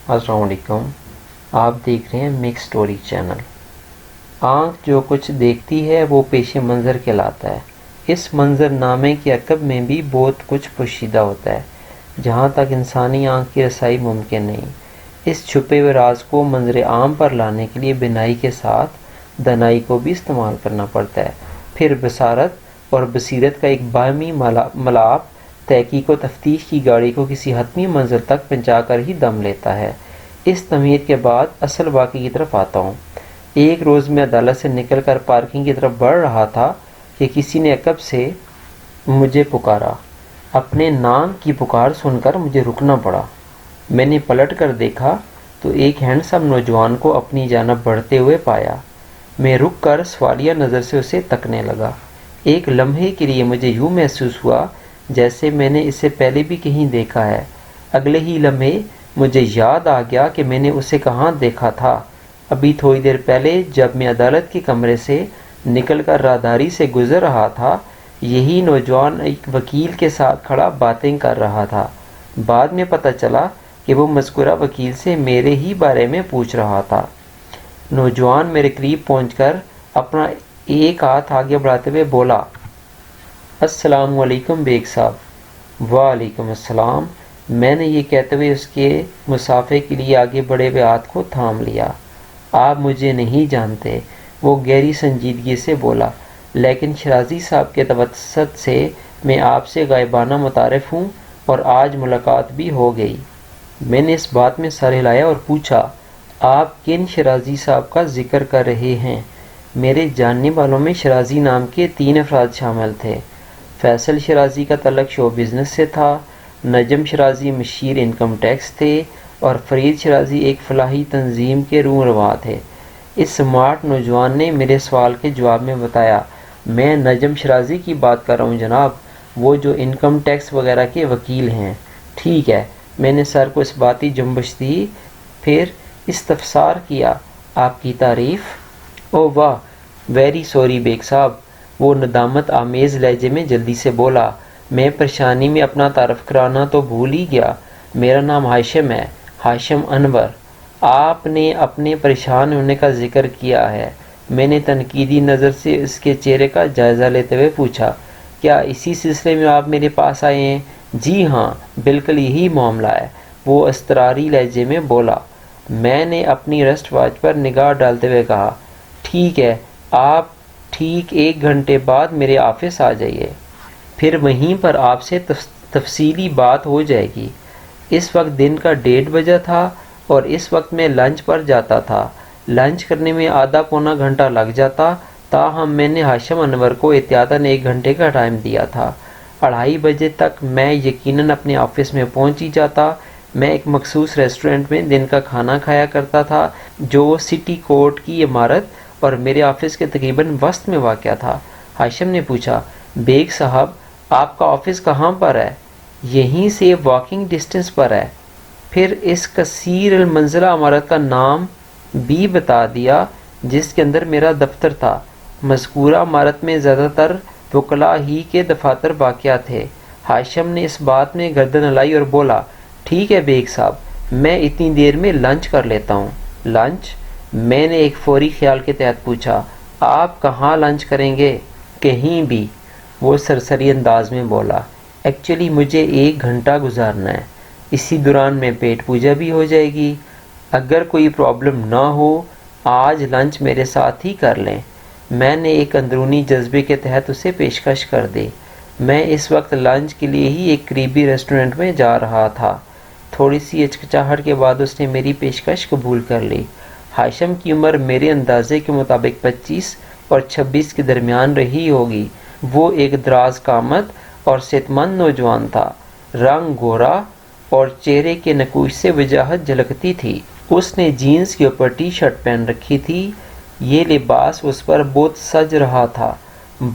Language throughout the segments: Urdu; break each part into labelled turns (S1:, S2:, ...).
S1: السلام علیکم۔ آپ دیکھ رہے ہیں مکس سٹوری چینل۔ آنکھ جو کچھ دیکھتی ہے وہ پیش منظر کہلاتا ہے۔ اس منظر نامے کے عقب میں بھی بہت کچھ پوشیدہ ہوتا ہے جہاں تک انسانی آنکھ کی رسائی ممکن نہیں۔ اس چھپے ہوئے راز کو منظر عام پر لانے کے لیے بینائی کے ساتھ دانائی کو بھی استعمال کرنا پڑتا ہے۔ پھر بصارت اور بصیرت کا ایک باہمی ملاپ تحقیق و تفتیش کی گاڑی کو کسی حتمی منزل تک پہنچا کر ہی دم لیتا ہے۔ اس تمہید کے بعد اصل واقعے کی طرف آتا ہوں۔ ایک روز میں عدالت سے نکل کر پارکنگ کی طرف بڑھ رہا تھا کہ کسی نے عقب سے مجھے پکارا۔ اپنے نام کی پکار سن کر مجھے رکنا پڑا۔ میں نے پلٹ کر دیکھا تو ایک ہینڈسم نوجوان کو اپنی جانب بڑھتے ہوئے پایا۔ میں رک کر سوالیہ نظر سے اسے تکنے لگا۔ ایک لمحے کے لیے مجھے یوں محسوس ہوا جیسے میں نے اسے پہلے بھی کہیں دیکھا ہے۔ اگلے ہی لمحے مجھے یاد آ گیا کہ میں نے اسے کہاں دیکھا تھا۔ ابھی تھوڑی دیر پہلے جب میں عدالت کے کمرے سے نکل کر راہداری سے گزر رہا تھا، یہی نوجوان ایک وکیل کے ساتھ کھڑا باتیں کر رہا تھا۔ بعد میں پتہ چلا کہ وہ مذکورہ وکیل سے میرے ہی بارے میں پوچھ رہا تھا۔ نوجوان میرے قریب پہنچ کر اپنا ایک ہاتھ آگے بڑھاتے ہوئے بولا، السلام علیکم بیگ صاحب۔ وعلیکم السلام۔ میں نے یہ کہتے ہوئے اس کے مصافحے کے لیے آگے بڑھے ہوئے ہاتھ کو تھام لیا۔ آپ مجھے نہیں جانتے، وہ گہری سنجیدگی سے بولا، لیکن شرازی صاحب کے توسط سے میں آپ سے غائبانہ متعارف ہوں اور آج ملاقات بھی ہو گئی۔ میں نے اس بات میں سر ہلایا اور پوچھا، آپ کن شرازی صاحب کا ذکر کر رہے ہیں؟ میرے جاننے والوں میں شرازی نام کے 3 افراد شامل تھے۔ فیصل شرازی کا تعلق شو بزنس سے تھا، نجم شرازی مشیر انکم ٹیکس تھے اور فرید شرازی ایک فلاحی تنظیم کے رہنما تھے۔ اس سمارٹ نوجوان نے میرے سوال کے جواب میں بتایا، میں نجم شرازی کی بات کر رہا ہوں جناب، وہ جو انکم ٹیکس وغیرہ کے وکیل ہیں۔ ٹھیک ہے، میں نے سر کو اس باتی جنبش دی، پھر استفسار کیا، آپ کی تعریف؟ او واہ، ویری سوری بیگ صاحب، وہ ندامت آمیز لہجے میں جلدی سے بولا، میں پریشانی میں اپنا تعارف کرانا تو بھول ہی گیا۔ میرا نام ہاشم ہے، ہاشم انور۔ آپ نے اپنے پریشان ہونے کا ذکر کیا ہے۔ میں نے تنقیدی نظر سے اس کے چہرے کا جائزہ لیتے ہوئے پوچھا، کیا اسی سلسلے میں آپ میرے پاس آئے ہیں؟ جی ہاں، بالکل یہی معاملہ ہے، وہ اضطراری لہجے میں بولا۔ میں نے اپنی رسٹ واچ پر نگاہ ڈالتے ہوئے کہا، ٹھیک ہے، آپ ٹھیک 1 گھنٹے بعد میرے آفس آ جائیے، پھر وہیں پر آپ سے تفصیلی بات ہو جائے گی۔ اس وقت دن کا 1:30 بجا تھا اور اس وقت میں لنچ پر جاتا تھا۔ لنچ کرنے میں آدھا پونا گھنٹہ لگ جاتا، تاہم میں نے ہاشم انور کو احتیاطاً 1 گھنٹے کا ٹائم دیا تھا۔ 2:30 بجے تک میں یقیناً اپنے آفس میں پہنچ ہی جاتا۔ میں ایک مخصوص ریسٹورنٹ میں دن کا کھانا کھایا کرتا تھا جو سٹی کورٹ کی عمارت اور میرے آفس کے تقریباً وسط میں واقع تھا۔ ہاشم نے پوچھا، بیگ صاحب آپ کا آفس کہاں پر ہے؟ یہیں سے واکنگ ڈسٹنس پر ہے۔ پھر اس کثیر المنزلہ عمارت کا نام بھی بتا دیا جس کے اندر میرا دفتر تھا۔ مذکورہ عمارت میں زیادہ تر وکلاء ہی کے دفاتر واقع تھے۔ ہاشم نے اس بات میں گردن ہلائی اور بولا، ٹھیک ہے بیگ صاحب، میں اتنی دیر میں لنچ کر لیتا ہوں۔ لنچ؟ میں نے ایک فوری خیال کے تحت پوچھا، آپ کہاں لنچ کریں گے؟ کہیں بھی، وہ سرسری انداز میں بولا، ایکچولی مجھے 1 گھنٹہ گزارنا ہے، اسی دوران میں پیٹ پوجا بھی ہو جائے گی۔ اگر کوئی پرابلم نہ ہو آج لنچ میرے ساتھ ہی کر لیں۔ میں نے ایک اندرونی جذبے کے تحت اسے پیشکش کر دی۔ میں اس وقت لنچ کے لیے ہی ایک قریبی ریسٹورنٹ میں جا رہا تھا۔ تھوڑی سی ہچکچاہٹ کے بعد اس نے میری پیشکش قبول کر لی۔ ہاشم کی عمر میرے اندازے کے مطابق 25 اور 26 کے درمیان رہی ہوگی۔ وہ ایک دراز قامت اور صحت مند نوجوان تھا، رنگ گورا اور چہرے کے نقوش سے وجاہت جھلکتی تھی۔ اس نے جینز کے اوپر ٹی شرٹ پہن رکھی تھی۔ یہ لباس اس پر بہت سج رہا تھا۔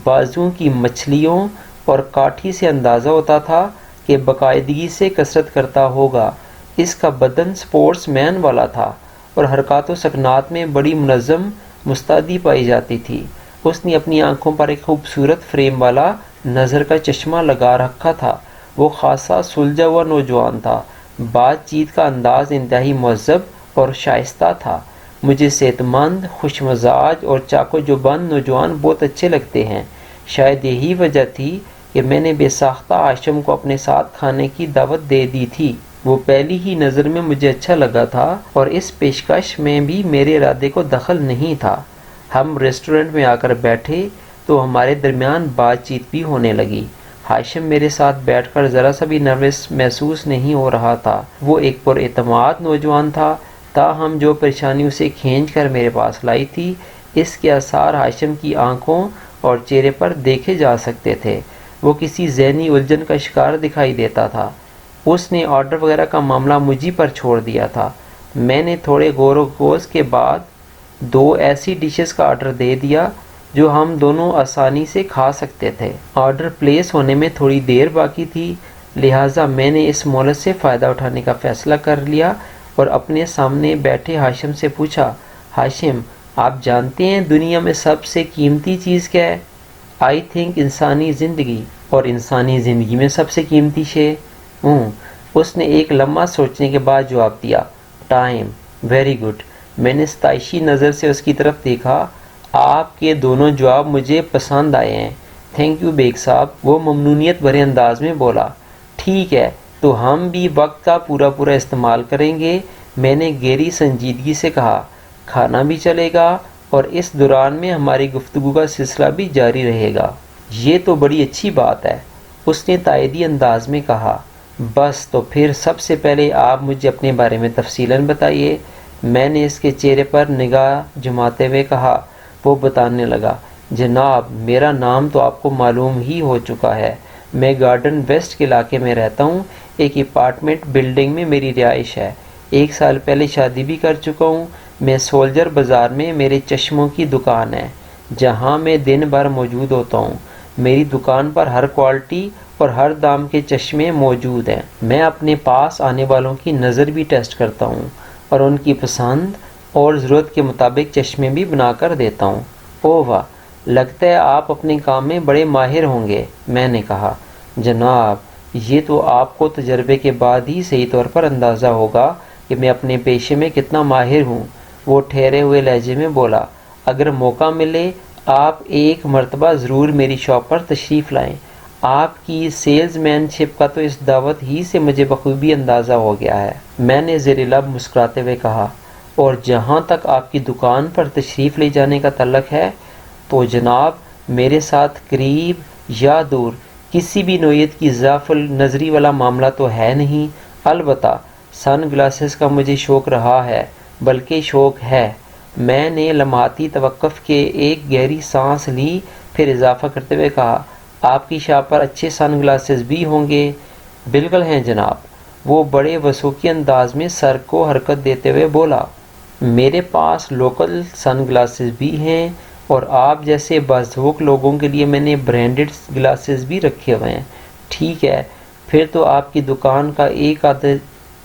S1: بازوں کی مچھلیوں اور کاٹھی سے اندازہ ہوتا تھا کہ باقاعدگی سے کسرت کرتا ہوگا۔ اس کا بدن سپورٹس مین والا تھا اور حرکات و سکنات میں بڑی منظم مستعدی پائی جاتی تھی۔ اس نے اپنی آنکھوں پر ایک خوبصورت فریم والا نظر کا چشمہ لگا رکھا تھا۔ وہ خاصا سلجھا ہوا نوجوان تھا، بات چیت کا انداز انتہائی مہذب اور شائستہ تھا۔ مجھے صحت مند، خوش مزاج اور چاق و چوبند نوجوان بہت اچھے لگتے ہیں۔ شاید یہی وجہ تھی کہ میں نے بے ساختہ ہاشم کو اپنے ساتھ کھانے کی دعوت دے دی تھی۔ وہ پہلی ہی نظر میں مجھے اچھا لگا تھا اور اس پیشکش میں بھی میرے ارادے کو دخل نہیں تھا۔ ہم ریسٹورنٹ میں آ کر بیٹھے تو ہمارے درمیان بات چیت بھی ہونے لگی۔ ہاشم میرے ساتھ بیٹھ کر ذرا سا بھی نروس محسوس نہیں ہو رہا تھا۔ وہ ایک پر اعتماد نوجوان تھا، تاہم جو پریشانی اسے کھینچ کر میرے پاس لائی تھی، اس کے آثار ہاشم کی آنکھوں اور چہرے پر دیکھے جا سکتے تھے۔ وہ کسی ذہنی الجھن کا شکار دکھائی دیتا تھا۔ اس نے آرڈر وغیرہ کا معاملہ مجھی پر چھوڑ دیا تھا۔ میں نے تھوڑے غور و خوض کے بعد 2 ایسی ڈشز کا آرڈر دے دیا جو ہم دونوں آسانی سے کھا سکتے تھے۔ آرڈر پلیس ہونے میں تھوڑی دیر باقی تھی، لہٰذا میں نے اس مہلت سے فائدہ اٹھانے کا فیصلہ کر لیا اور اپنے سامنے بیٹھے ہاشم سے پوچھا، ہاشم، آپ جانتے ہیں دنیا میں سب سے قیمتی چیز کیا ہے؟ آئی تھنک انسانی زندگی۔ اور انسانی زندگی میں سب سے قیمتی شے؟ اس نے ایک لمحہ سوچنے کے بعد جواب دیا، ٹائم۔ Very good. میں نے ستائشی نظر سے اس کی طرف دیکھا۔ آپ کے دونوں جواب مجھے پسند آئے ہیں۔ تھینک یو بیگ صاحب، وہ ممنونیت بھرے انداز میں بولا۔ ٹھیک ہے، تو ہم بھی وقت کا پورا استعمال کریں گے، میں نے گہری سنجیدگی سے کہا۔ کھانا بھی چلے گا اور اس دوران میں ہماری گفتگو کا سلسلہ بھی جاری رہے گا۔ یہ تو بڑی اچھی بات ہے، اس نے تائیدی انداز میں کہا۔ بس تو پھر سب سے پہلے آپ مجھے اپنے بارے میں تفصیلاً بتائیے، میں نے اس کے چہرے پر نگاہ جماتے ہوئے کہا۔ وہ بتانے لگا، جناب میرا نام تو آپ کو معلوم ہی ہو چکا ہے، میں گارڈن ویسٹ کے علاقے میں رہتا ہوں، ایک اپارٹمنٹ بلڈنگ میں میری رہائش ہے۔ 1 سال پہلے شادی بھی کر چکا ہوں۔ میں سولجر بازار میں میرے چشموں کی دکان ہے، جہاں میں دن بھر موجود ہوتا ہوں۔ میری دکان پر ہر کوالٹی اور ہر دام کے چشمے موجود ہیں۔ میں اپنے پاس آنے والوں کی نظر بھی ٹیسٹ کرتا ہوں اور ان کی پسند اور ضرورت کے مطابق چشمے بھی بنا کر دیتا ہوں۔ اوہ واہ، لگتا ہے آپ اپنے کام میں بڑے ماہر ہوں گے، میں نے کہا۔ جناب یہ تو آپ کو تجربے کے بعد ہی صحیح طور پر اندازہ ہوگا کہ میں اپنے پیشے میں کتنا ماہر ہوں، وہ ٹھہرے ہوئے لہجے میں بولا۔ اگر موقع ملے آپ ایک مرتبہ ضرور میری شاپ پر تشریف لائیں۔ آپ کی سیلز مین شپ کا تو اس دعوت ہی سے مجھے بخوبی اندازہ ہو گیا ہے، میں نے زیر لب مسکراتے ہوئے کہا۔ اور جہاں تک آپ کی دکان پر تشریف لے جانے کا تعلق ہے تو جناب میرے ساتھ قریب یا دور کسی بھی نوعیت کی ضعف النظری والا معاملہ تو ہے نہیں۔ البتہ سن گلاسز کا مجھے شوق رہا ہے، بلکہ شوق ہے۔ میں نے لمحاتی توقف کے ایک گہری سانس لی، پھر اضافہ کرتے ہوئے کہا، آپ کی شاپ پر اچھے سن گلاسز بھی ہوں گے؟ بالکل ہیں جناب، وہ بڑے وثوقی انداز میں سر کو حرکت دیتے ہوئے بولا۔ میرے پاس لوکل سن گلاسز بھی ہیں اور آپ جیسے باذوق لوگوں کے لیے میں نے برانڈڈ گلاسز بھی رکھے ہوئے ہیں۔ ٹھیک ہے، پھر تو آپ کی دکان کا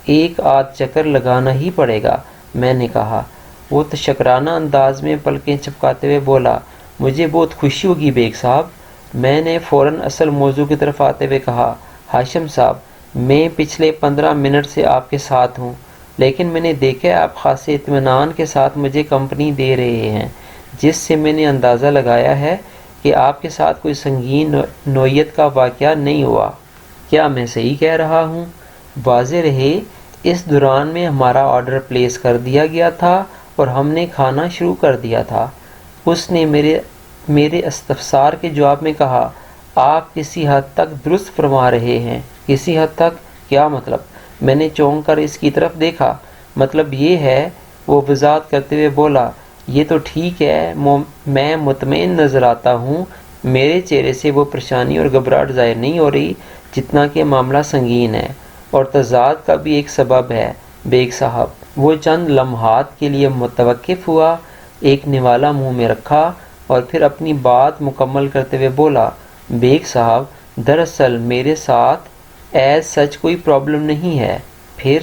S1: ایک آدھ چکر لگانا ہی پڑے گا، میں نے کہا۔ وہ تشکرانہ انداز میں پلکیں چپکاتے ہوئے بولا، مجھے بہت خوشی ہوگی بیگ صاحب۔ میں نے فوراً اصل موضوع کی طرف آتے ہوئے کہا، ہاشم صاحب میں پچھلے 15 منٹ سے آپ کے ساتھ ہوں، لیکن میں نے دیکھا ہے آپ خاصے اطمینان کے ساتھ مجھے کمپنی دے رہے ہیں، جس سے میں نے اندازہ لگایا ہے کہ آپ کے ساتھ کوئی سنگین نوعیت کا واقعہ نہیں ہوا۔ کیا میں صحیح کہہ رہا ہوں؟ واضح رہے اس دوران میں ہمارا آرڈر پلیس کر دیا گیا تھا اور ہم نے کھانا شروع کر دیا تھا۔ اس نے میرے استفسار کے جواب میں کہا، آپ کسی حد تک درست فرما رہے ہیں۔ کسی حد تک کیا مطلب؟ میں نے چونک کر اس کی طرف دیکھا۔ مطلب یہ ہے، وہ وضاحت کرتے ہوئے بولا، یہ تو ٹھیک ہے، میں مطمئن نظر آتا ہوں، میرے چہرے سے وہ پریشانی اور گھبراہٹ ظاہر نہیں ہو رہی جتنا کہ معاملہ سنگین ہے اور تضاد کا بھی ایک سبب ہے بیگ صاحب۔ وہ چند لمحات کے لیے متوقف ہوا، ایک نوالہ منہ میں رکھا اور پھر اپنی بات مکمل کرتے ہوئے بولا، بیگ صاحب دراصل میرے ساتھ ایز سچ کوئی پرابلم نہیں ہے۔ پھر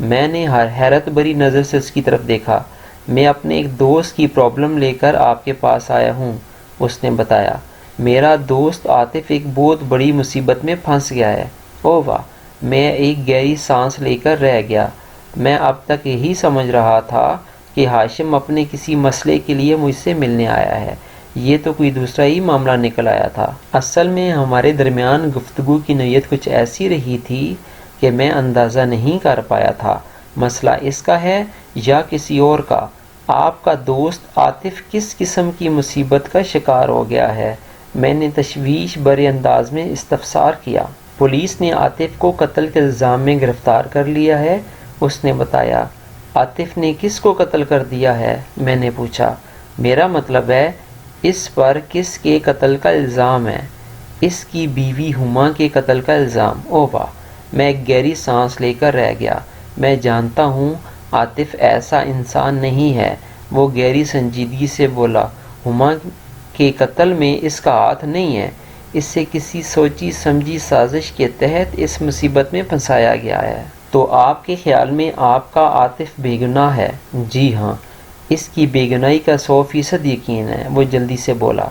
S1: میں نے حیرت بھری نظر سے اس کی طرف دیکھا۔ میں اپنے ایک دوست کی پرابلم لے کر آپ کے پاس آیا ہوں، اس نے بتایا۔ میرا دوست عاطف ایک بہت بڑی مصیبت میں پھنس گیا ہے۔ اوہ واہ، میں ایک گہری سانس لے کر رہ گیا۔ میں اب تک یہی سمجھ رہا تھا کہ ہاشم اپنے کسی مسئلے کے لیے مجھ سے ملنے آیا ہے، یہ تو کوئی دوسرا ہی معاملہ نکل آیا تھا۔ اصل میں ہمارے درمیان گفتگو کی نوعیت کچھ ایسی رہی تھی کہ میں اندازہ نہیں کر پایا تھا مسئلہ اس کا ہے یا کسی اور کا۔ آپ کا دوست عاطف کس قسم کی مصیبت کا شکار ہو گیا ہے؟ میں نے تشویش بھرے انداز میں استفسار کیا۔ پولیس نے عاطف کو قتل کے الزام میں گرفتار کر لیا ہے، اس نے بتایا۔ عاطف نے کس کو قتل کر دیا ہے؟ میں نے پوچھا۔ میرا مطلب ہے اس پر کس کے قتل کا الزام ہے؟ اس کی بیوی ہما کے قتل کا الزام۔ اوہ واہ! میں ایک گہری سانس لے کر رہ گیا۔ میں جانتا ہوں عاطف ایسا انسان نہیں ہے، وہ گہری سنجیدگی سے بولا۔ ہما کے قتل میں اس کا ہاتھ نہیں ہے، اسے کسی سوچی سمجھی سازش کے تحت اس مصیبت میں پھنسایا گیا ہے۔ تو آپ کے خیال میں آپ کا عاطف بے گناہ ہے؟ جی ہاں، اس کی بے گناہی کا 100% یقین ہے، وہ جلدی سے بولا۔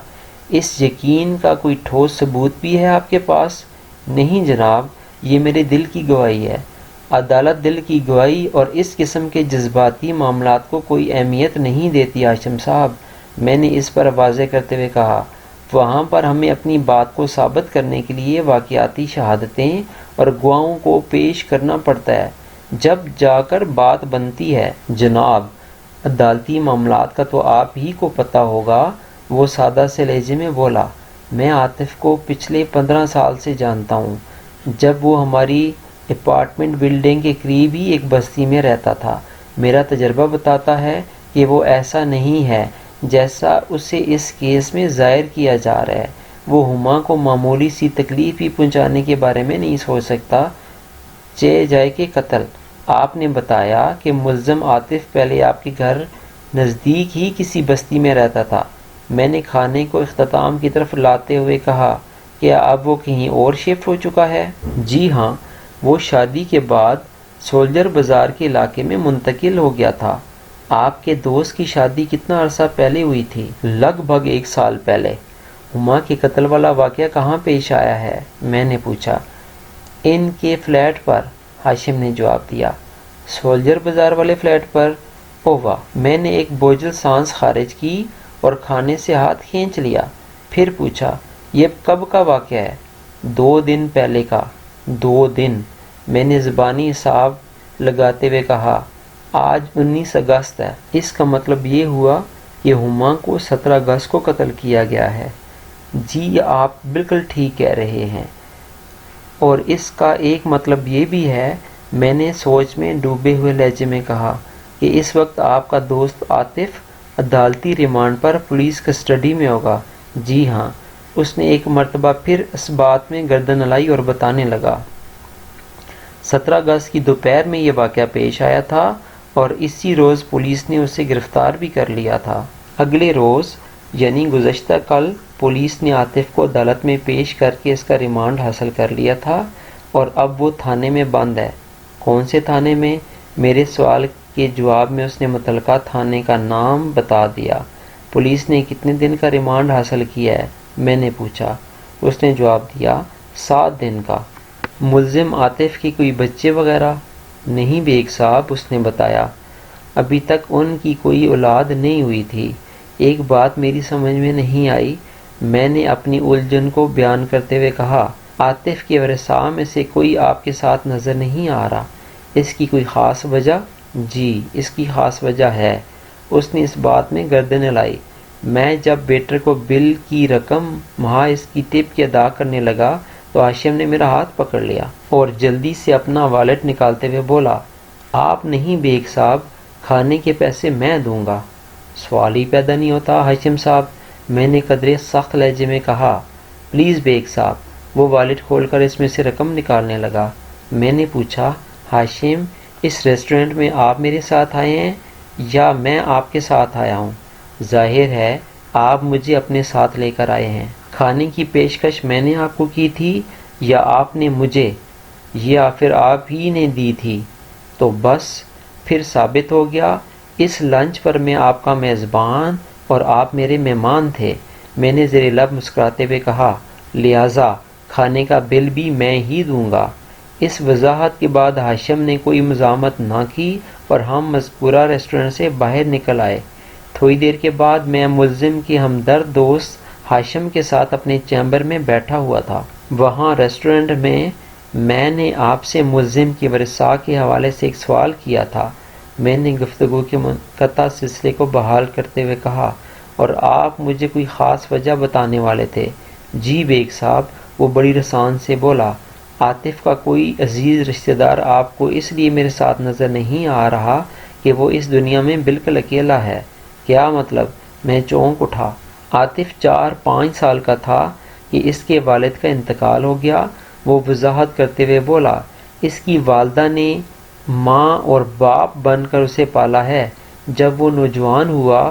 S1: اس یقین کا کوئی ٹھوس ثبوت بھی ہے آپ کے پاس؟ نہیں جناب، یہ میرے دل کی گواہی ہے۔ عدالت دل کی گواہی اور اس قسم کے جذباتی معاملات کو کوئی اہمیت نہیں دیتی ہاشم صاحب، میں نے اس پر واضح کرتے ہوئے کہا۔ وہاں پر ہمیں اپنی بات کو ثابت کرنے کے لیے واقعاتی شہادتیں اور گواہوں کو پیش کرنا پڑتا ہے، جب جا کر بات بنتی ہے۔ جناب، عدالتی معاملات کا تو آپ ہی کو پتہ ہوگا، وہ سادہ سے لہجے میں بولا۔ میں عاطف کو پچھلے 15 سال سے جانتا ہوں، جب وہ ہماری اپارٹمنٹ بلڈنگ کے قریب ہی ایک بستی میں رہتا تھا۔ میرا تجربہ بتاتا ہے کہ وہ ایسا نہیں ہے جیسا اسے اس کیس میں ظاہر کیا جا رہا ہے۔ وہ ہما کو معمولی سی تکلیف ہی پہنچانے کے بارے میں نہیں سوچ سکتا، چہ جائے کہ قتل۔ آپ نے بتایا کہ ملزم عاطف پہلے آپ کے گھر نزدیک ہی کسی بستی میں رہتا تھا۔ میں نے کھانے کو اختتام کی طرف لاتے ہوئے کہا، کیا اب وہ کہیں اور شفٹ ہو چکا ہے؟ جی ہاں، وہ شادی کے بعد سولجر بازار کے علاقے میں منتقل ہو گیا تھا۔ آپ کے دوست کی شادی کتنا عرصہ پہلے ہوئی تھی؟ لگ بھگ 1 سال پہلے۔ ہما کے قتل والا واقعہ کہاں پیش آیا ہے؟ میں نے پوچھا۔ ان کے فلیٹ پر، ہاشم نے جواب دیا۔ سولجر بازار والے فلیٹ پر؟ اوہ واہ! میں نے ایک بوجھل سانس خارج کی اور کھانے سے ہاتھ کھینچ لیا، پھر پوچھا، یہ کب کا واقعہ ہے؟ 2 دن پہلے کا۔ 2 دن؟ میں نے زبانی حساب لگاتے ہوئے کہا۔ آج 19 اگست ہے، اس کا مطلب یہ ہوا کہ ہما کو 17 اگست کو قتل کیا گیا ہے۔ جی آپ بالکل ٹھیک کہہ رہے ہیں، اور اس کا ایک مطلب یہ بھی ہے، میں نے سوچ میں ڈوبے ہوئے لہجے میں کہا، کہ اس وقت آپ کا دوست عاطف عدالتی ریمانڈ پر پولیس کسٹڈی میں ہوگا۔ جی ہاں، اس نے ایک مرتبہ پھر اس بات میں گردن ہلائی اور بتانے لگا۔ 17 اگست کی دوپہر میں یہ واقعہ پیش آیا تھا اور اسی روز پولیس نے اسے گرفتار بھی کر لیا تھا۔ اگلے روز یعنی گزشتہ کل پولیس نے عاطف کو عدالت میں پیش کر کے اس کا ریمانڈ حاصل کر لیا تھا اور اب وہ تھانے میں بند ہے۔ کون سے تھانے میں؟ میرے سوال کے جواب میں اس نے متعلقہ تھانے کا نام بتا دیا۔ پولیس نے کتنے دن کا ریمانڈ حاصل کیا ہے؟ میں نے پوچھا۔ اس نے جواب دیا، 7 دن کا۔ ملزم عاطف کے کوئی بچے وغیرہ؟ نہیں بیگ صاحب، اس نے بتایا، ابھی تک ان کی کوئی اولاد نہیں ہوئی تھی۔ ایک بات میری سمجھ میں نہیں آئی، میں نے اپنی الجھن کو بیان کرتے ہوئے کہا، عاطف کے ورثاء میں سے کوئی آپ کے ساتھ نظر نہیں آ رہا، اس کی کوئی خاص وجہ؟ جی، اس کی خاص وجہ ہے۔ اس نے اس بات میں گردن ہلائی۔ میں جب ویٹر کو بل کی رقم ماہ اس کی ٹپ کی ادا کرنے لگا تو ہاشم نے میرا ہاتھ پکڑ لیا اور جلدی سے اپنا والیٹ نکالتے ہوئے بولا، آپ نہیں بیگ صاحب، کھانے کے پیسے میں دوں گا۔ سوال ہی پیدا نہیں ہوتا ہاشم صاحب، میں نے قدرے سخت لہجے میں کہا۔ پلیز بیگ صاحب۔ وہ والیٹ کھول کر اس میں سے رقم نکالنے لگا۔ میں نے پوچھا، ہاشم، اس ریسٹورنٹ میں آپ میرے ساتھ آئے ہیں یا میں آپ کے ساتھ آیا ہوں؟ ظاہر ہے آپ مجھے اپنے ساتھ لے کر آئے ہیں۔ کھانے کی پیشکش میں نے آپ کو کی تھی یا آپ نے مجھے، یا پھر آپ ہی نے دی تھی؟ تو بس پھر ثابت ہو گیا، اس لنچ پر میں آپ کا میزبان اور آپ میرے مہمان تھے۔ میں نے زیر لب مسکراتے ہوئے کہا، لہٰذا کھانے کا بل بھی میں ہی دوں گا۔ اس وضاحت کے بعد ہاشم نے کوئی مزاحمت نہ کی اور ہم مذکورہ ریسٹورنٹ سے باہر نکل آئے۔ تھوڑی دیر کے بعد میں ملزم کی ہمدرد دوست ہاشم کے ساتھ اپنے چیمبر میں بیٹھا ہوا تھا۔ وہاں ریسٹورنٹ میں نے آپ سے ملزم کی ورثاء کے حوالے سے ایک سوال کیا تھا۔ میں نے گفتگو کے منقطع سلسلے کو بحال کرتے ہوئے کہا، اور آپ مجھے کوئی خاص وجہ بتانے والے تھے؟ جی بیگ صاحب، وہ بڑی رسان سے بولا، عاطف کا کوئی عزیز رشتہ دار آپ کو اس لیے میرے ساتھ نظر نہیں آ رہا کہ وہ اس دنیا میں بالکل اکیلا ہے۔ کیا مطلب؟ میں چونک اٹھا۔ عاطف 4-5 سال کا تھا کہ اس کے والد کا انتقال ہو گیا۔ وہ وضاحت کرتے ہوئے بولا، اس کی والدہ نے ماں اور باپ بن کر اسے پالا ہے۔ جب وہ نوجوان ہوا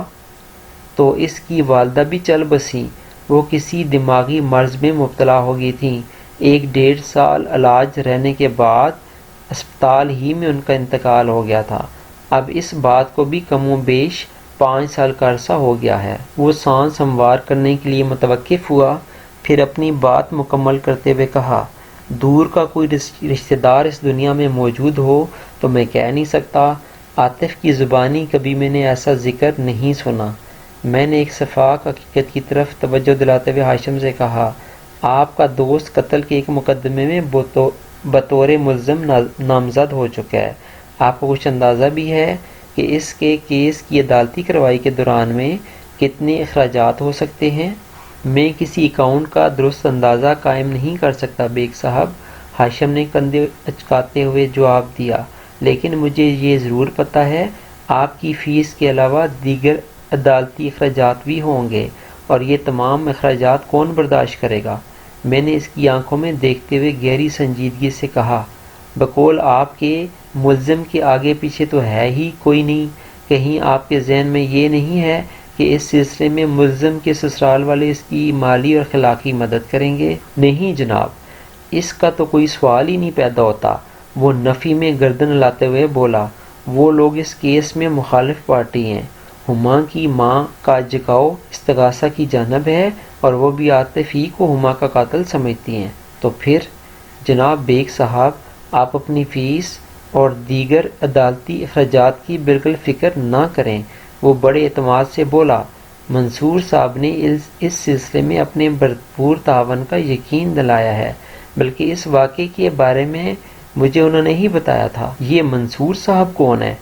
S1: تو اس کی والدہ بھی چل بسیں۔ وہ کسی دماغی مرض میں مبتلا ہو گئی تھیں۔ 1-1.5 سال علاج رہنے کے بعد اسپتال ہی میں ان کا انتقال ہو گیا تھا۔ اب اس بات کو بھی کم و بیش 5 سال کا عرصہ ہو گیا ہے۔ وہ سانس ہموار کرنے کے لیے متوقف ہوا، پھر اپنی بات مکمل کرتے ہوئے کہا، دور کا کوئی رشتہ دار اس دنیا میں موجود ہو تو میں کہہ نہیں سکتا۔ عاطف کی زبانی کبھی میں نے ایسا ذکر نہیں سنا۔ میں نے ایک شفاف حقیقت کی طرف توجہ دلاتے ہوئے ہاشم سے کہا، آپ کا دوست قتل کے ایک مقدمے میں بطور ملزم نامزد ہو چکا ہے۔ آپ کو کچھ اندازہ بھی ہے کہ اس کے کیس کی عدالتی کارروائی کے دوران میں کتنے اخراجات ہو سکتے ہیں؟ میں کسی اکاؤنٹ کا درست اندازہ قائم نہیں کر سکتا بیگ صاحب، ہاشم نے کندھے اچکاتے ہوئے جواب دیا، لیکن مجھے یہ ضرور پتہ ہے آپ کی فیس کے علاوہ دیگر عدالتی اخراجات بھی ہوں گے، اور یہ تمام اخراجات کون برداشت کرے گا؟ میں نے اس کی آنکھوں میں دیکھتے ہوئے گہری سنجیدگی سے کہا، بقول آپ کے ملزم کے آگے پیچھے تو ہے ہی کوئی نہیں، کہیں آپ کے ذہن میں یہ نہیں ہے کہ اس سلسلے میں ملزم کے سسرال والے اس کی مالی اور اخلاقی مدد کریں گے؟ نہیں جناب، اس کا تو کوئی سوال ہی نہیں پیدا ہوتا، وہ نفی میں گردن ہلاتے ہوئے بولا۔ وہ لوگ اس کیس میں مخالف پارٹی ہیں۔ ہما کی ماں کا جھکاؤ استغاثہ کی جانب ہے، اور وہ بھی عاطف ہی کو ہما کا قاتل سمجھتی ہیں۔ تو پھر جناب بیگ صاحب، آپ اپنی فیس اور دیگر عدالتی اخراجات کی بالکل فکر نہ کریں، وہ بڑے اعتماد سے بولا۔ منصور صاحب نے اس سلسلے میں اپنے بھرپور تعاون کا یقین دلایا ہے، بلکہ اس واقعے کے بارے میں مجھے انہوں نے ہی بتایا تھا۔ یہ منصور صاحب کون ہے؟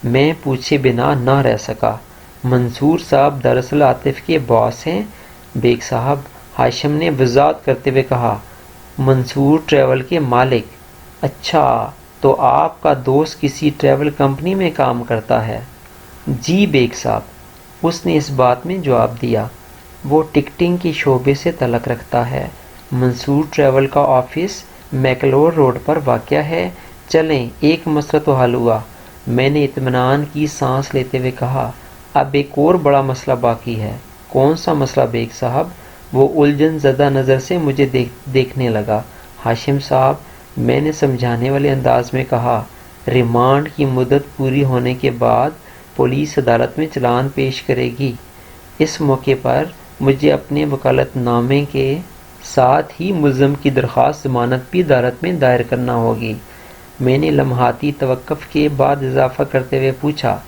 S1: میں پوچھے بنا نہ رہ سکا۔ منصور صاحب دراصل عاطف کے باس ہیں بیگ صاحب، ہاشم نے وضاحت کرتے ہوئے کہا، منصور ٹریول کے مالک۔ اچھا، تو آپ کا دوست کسی ٹریول کمپنی میں کام کرتا ہے؟ جی بیگ صاحب، اس نے اس بات میں جواب دیا، وہ ٹکٹنگ کے شعبے سے تعلق رکھتا ہے۔ منصور ٹریول کا آفس میکلور روڈ پر واقع ہے۔ چلیں، ایک مسئلہ تو حل ہوا، میں نے اطمینان کی سانس لیتے ہوئے کہا۔ اب ایک اور بڑا مسئلہ باقی ہے۔ کون سا مسئلہ بیگ صاحب؟ وہ الجھن زدہ نظر سے مجھے دیکھنے لگا۔ ہاشم صاحب، میں نے سمجھانے والے انداز میں کہا، ریمانڈ کی مدت پوری ہونے کے بعد پولیس عدالت میں چلان پیش کرے گی۔ اس موقع پر مجھے اپنے وکالت نامے کے ساتھ ہی ملزم کی درخواست ضمانت بھی عدالت میں دائر کرنا ہوگی۔ میں نے لمحاتی توقف کے بعد اضافہ کرتے ہوئے پوچھا،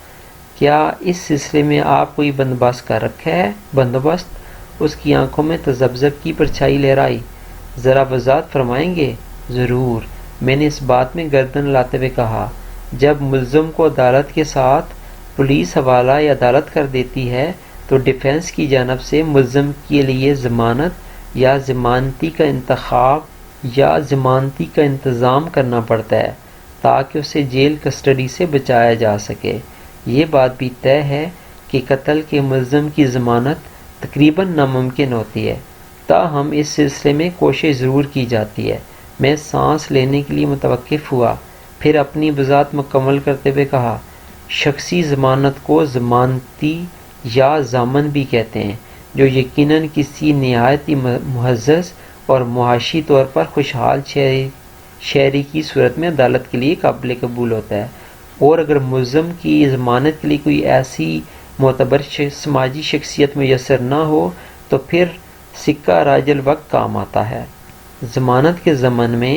S1: کیا اس سلسلے میں آپ کوئی بندوبست کر رکھا ہے؟ بندوبست؟ اس کی آنکھوں میں تذبذب کی پرچھائی لہرائی۔ ذرا وضاحت فرمائیں گے؟ ضرور، میں نے اس بات میں گردن ہلاتے ہوئے کہا، جب ملزم کو عدالت کے ساتھ پولیس حوالہ یا عدالت کر دیتی ہے تو ڈیفنس کی جانب سے ملزم کے لیے ضمانت یا ضمانتی کا انتخاب یا ضمانتی کا انتظام کرنا پڑتا ہے تاکہ اسے جیل کسٹڈی سے بچایا جا سکے۔ یہ بات بھی طے ہے کہ قتل کے ملزم کی ضمانت تقریباً ناممکن ہوتی ہے، تاہم اس سلسلے میں کوشش ضرور کی جاتی ہے۔ میں سانس لینے کے لیے متوقف ہوا، پھر اپنی وضاحت مکمل کرتے ہوئے کہا، شخصی ضمانت کو ضمانتی یا ضامن بھی کہتے ہیں، جو یقیناً کسی نہایت ہی معزز اور معاشی طور پر خوشحال شہری کی صورت میں عدالت کے لیے قابل قبول ہوتا ہے، اور اگر ملزم کی ضمانت کے لیے کوئی ایسی معتبر سماجی شخصیت میسر نہ ہو تو پھر سکہ راج الوقت کام آتا ہے۔ ضمانت کے ضمن میں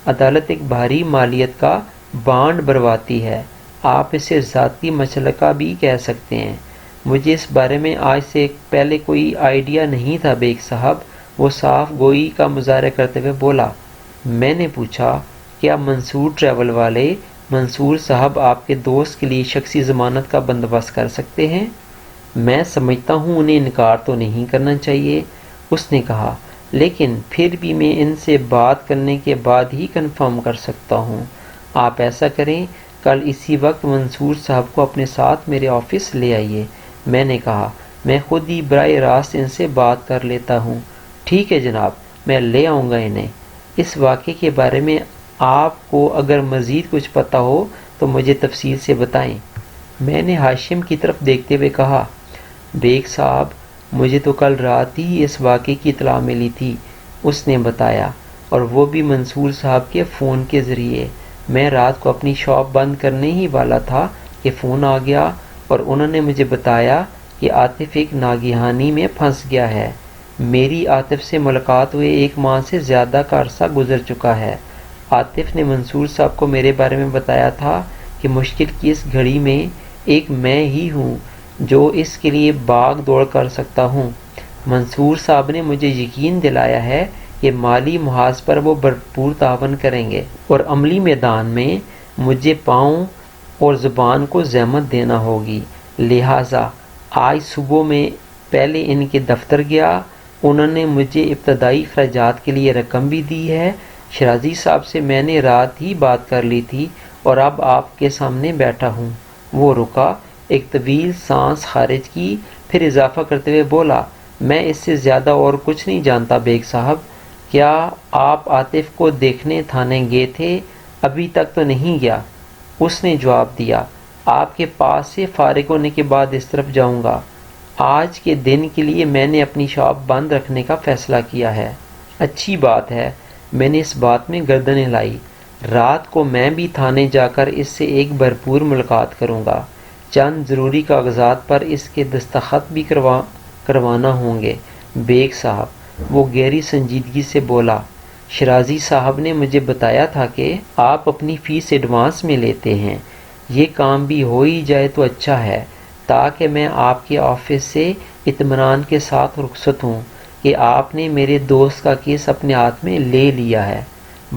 S1: عدالت ایک بھاری مالیت کا بانڈ بھرواتی ہے، آپ اسے ذاتی مشترکہ بھی کہہ سکتے ہیں۔ مجھے اس بارے میں آج سے پہلے کوئی آئیڈیا نہیں تھا بیگ صاحب، وہ صاف گوئی کا مظاہرہ کرتے ہوئے بولا۔ میں نے پوچھا، کیا منصور ٹریول والے منصور صاحب آپ کے دوست کے لیے شخصی ضمانت کا بندوبست کر سکتے ہیں؟ میں سمجھتا ہوں انہیں انکار تو نہیں کرنا چاہیے، اس نے کہا، لیکن پھر بھی میں ان سے بات کرنے کے بعد ہی کنفرم کر سکتا ہوں۔ آپ ایسا کریں، کل اسی وقت منصور صاحب کو اپنے ساتھ میرے آفس لے آئیے۔ میں نے کہا، میں خود ہی براہ راست ان سے بات کر لیتا ہوں۔ ٹھیک ہے جناب، میں لے آؤں گا انہیں۔ اس واقعے کے بارے میں آپ کو اگر مزید کچھ پتہ ہو تو مجھے تفصیل سے بتائیں۔ میں نے ہاشم کی طرف دیکھتے ہوئے کہا، بیگ صاحب، مجھے تو کل رات ہی اس واقعے کی اطلاع ملی تھی، اس نے بتایا، اور وہ بھی منصور صاحب کے فون کے ذریعے۔ میں رات کو اپنی شاپ بند کرنے ہی والا تھا کہ فون آ گیا اور انہوں نے مجھے بتایا کہ عاطف ایک ناگہانی میں پھنس گیا ہے۔ میری عاطف سے ملاقات ہوئے 1 ماہ سے زیادہ کا عرصہ گزر چکا ہے۔ عاطف نے منصور صاحب کو میرے بارے میں بتایا تھا کہ مشکل کی اس گھڑی میں ایک میں ہی ہوں جو اس کے لیے بھاگ دوڑ کر سکتا ہوں۔ منصور صاحب نے مجھے یقین دلایا ہے کہ مالی محاذ پر وہ بھرپور تعاون کریں گے اور عملی میدان میں مجھے پاؤں اور زبان کو زحمت دینا ہوگی۔ لہٰذا آج صبح میں پہلے ان کے دفتر گیا، انہوں نے مجھے ابتدائی اخراجات کے لیے رقم بھی دی ہے۔ شرازی صاحب سے میں نے رات ہی بات کر لی تھی اور اب آپ کے سامنے بیٹھا ہوں۔ وہ رکا، ایک طویل سانس خارج کی، پھر اضافہ کرتے ہوئے بولا، میں اس سے زیادہ اور کچھ نہیں جانتا بیگ صاحب۔ کیا آپ عاطف کو دیکھنے تھانے گئے تھے؟ ابھی تک تو نہیں گیا، اس نے جواب دیا، آپ کے پاس سے فارغ ہونے کے بعد اس طرف جاؤں گا۔ آج کے دن کے لیے میں نے اپنی شاپ بند رکھنے کا فیصلہ کیا ہے۔ اچھی بات ہے، میں نے اس بات میں گردن ہلائی۔ رات کو میں بھی تھانے جا کر اس سے ایک بھرپور ملاقات کروں گا۔ چند ضروری کاغذات پر اس کے دستخط بھی کروانا ہوں گے بیگ صاحب، وہ گہری سنجیدگی سے بولا۔ شرازی صاحب نے مجھے بتایا تھا کہ آپ اپنی فیس ایڈوانس میں لیتے ہیں۔ یہ کام بھی ہو ہی جائے تو اچھا ہے، تاکہ میں آپ کے آفس سے اطمینان کے ساتھ رخصت ہوں کہ آپ نے میرے دوست کا کیس اپنے ہاتھ میں لے لیا ہے۔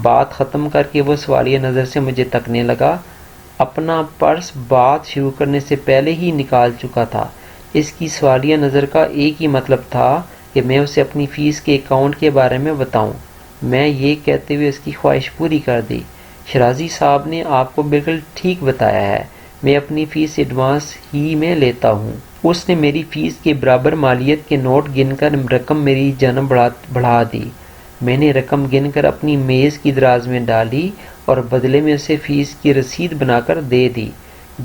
S1: بات ختم کر کے وہ سوالیہ نظر سے مجھے تکنے لگا۔ اپنا پرس بات شروع کرنے سے پہلے ہی نکال چکا تھا۔ اس کی سوالیہ نظر کا ایک ہی مطلب تھا کہ میں اسے اپنی فیس کے اکاؤنٹ کے بارے میں بتاؤں۔ میں یہ کہتے ہوئے اس کی خواہش پوری کر دی، شرازی صاحب نے آپ کو بالکل ٹھیک بتایا ہے، میں اپنی فیس ایڈوانس ہی میں لیتا ہوں۔ اس نے میری فیس کے برابر مالیت کے نوٹ گن کر رقم میری جانب بڑھا دی۔ میں نے رقم گن کر اپنی میز کی دراز میں ڈالی اور بدلے میں اسے فیس کی رسید بنا کر دے دی۔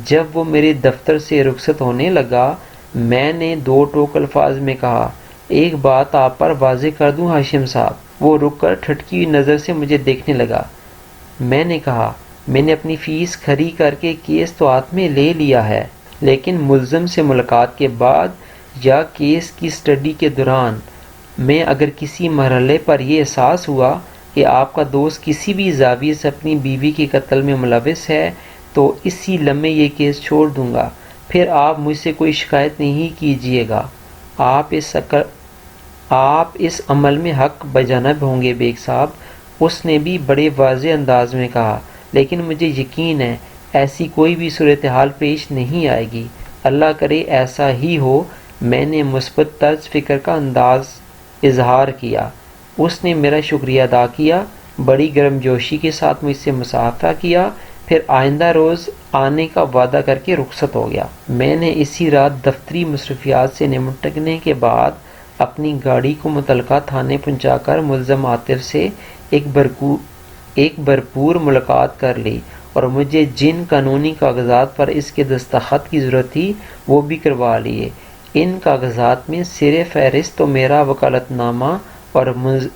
S1: جب وہ میرے دفتر سے رخصت ہونے لگا، میں نے 2 ٹوک الفاظ میں کہا، ایک بات آپ پر واضح کر دوں ہاشم صاحب۔ وہ رک کر ٹھٹکی ہوئی نظر سے مجھے دیکھنے لگا۔ میں نے کہا، میں نے اپنی فیس کھری کر کے کیس تو ہاتھ میں لے لیا ہے، لیکن ملزم سے ملاقات کے بعد یا کیس کی سٹڈی کے دوران میں اگر کسی مرحلے پر یہ احساس ہوا کہ آپ کا دوست کسی بھی زاویے سے اپنی بیوی کے قتل میں ملوث ہے تو اسی لمحے یہ کیس چھوڑ دوں گا، پھر آپ مجھ سے کوئی شکایت نہیں کیجیے گا۔ آپ اس عمل میں حق بجانب ہوں گے بیگ صاحب، اس نے بھی بڑے واضح انداز میں کہا، لیکن مجھے یقین ہے ایسی کوئی بھی صورتحال پیش نہیں آئے گی۔ اللہ کرے ایسا ہی ہو۔ میں نے مثبت طرز فکر کا اظہار کیا۔ اس نے میرا شکریہ ادا کیا، بڑی گرم جوشی کے ساتھ مجھ سے مصافحہ کیا، پھر آئندہ روز آنے کا وعدہ کر کے رخصت ہو گیا۔ میں نے اسی رات دفتری مصروفیات سے نمٹنے کے بعد اپنی گاڑی کو متعلقہ تھانے پہنچا کر ملزم عاطف سے ایک بھرپور ملاقات کر لی اور مجھے جن قانونی کاغذات پر اس کے دستخط کی ضرورت تھی وہ بھی کروا لیے۔ ان کاغذات میں سر فہرست تو میرا وکالت نامہ اور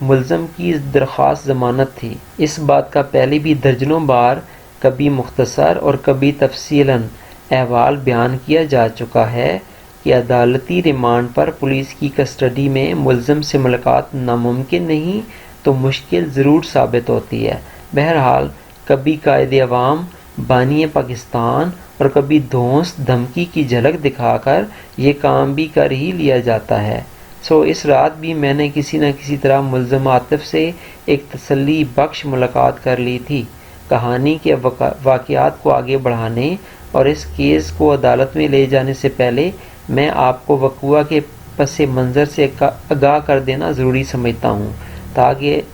S1: ملزم کی درخواست ضمانت تھی۔ اس بات کا پہلے بھی درجنوں بار کبھی مختصر اور کبھی تفصیلاً احوال بیان کیا جا چکا ہے کہ عدالتی ریمانڈ پر پولیس کی کسٹڈی میں ملزم سے ملاقات ناممکن نہیں تو مشکل ضرور ثابت ہوتی ہے۔ بہرحال کبھی قائد عوام بانی پاکستان اور کبھی دھونس دھمکی کی جھلک دکھا کر یہ کام بھی کر ہی لیا جاتا ہے۔ اس رات بھی میں نے کسی نہ کسی طرح ملزم عاطف سے ایک تسلی بخش ملاقات کر لی تھی۔ کہانی کے واقعات کو آگے بڑھانے اور اس کیس کو عدالت میں لے جانے سے پہلے میں آپ کو وقوع کے پس منظر سے آگاہ کر دینا ضروری سمجھتا ہوں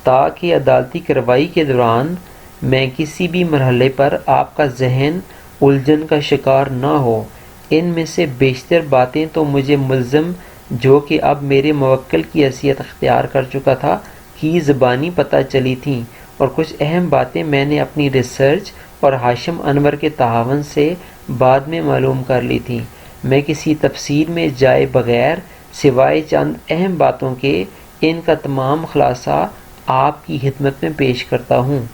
S1: تاکہ عدالتی کارروائی کے دوران میں کسی بھی مرحلے پر آپ کا ذہن الجھن کا شکار نہ ہو۔ ان میں سے بیشتر باتیں تو مجھے ملزم، جو کہ اب میرے موکل کی حیثیت اختیار کر چکا تھا، کی زبانی پتہ چلی تھیں، اور کچھ اہم باتیں میں نے اپنی ریسرچ اور ہاشم انور کے تعاون سے بعد میں معلوم کر لی تھیں۔ میں کسی تفصیل میں جائے بغیر سوائے چند اہم باتوں کے ان کا تمام خلاصہ آپ کی خدمت میں پیش کرتا ہوں۔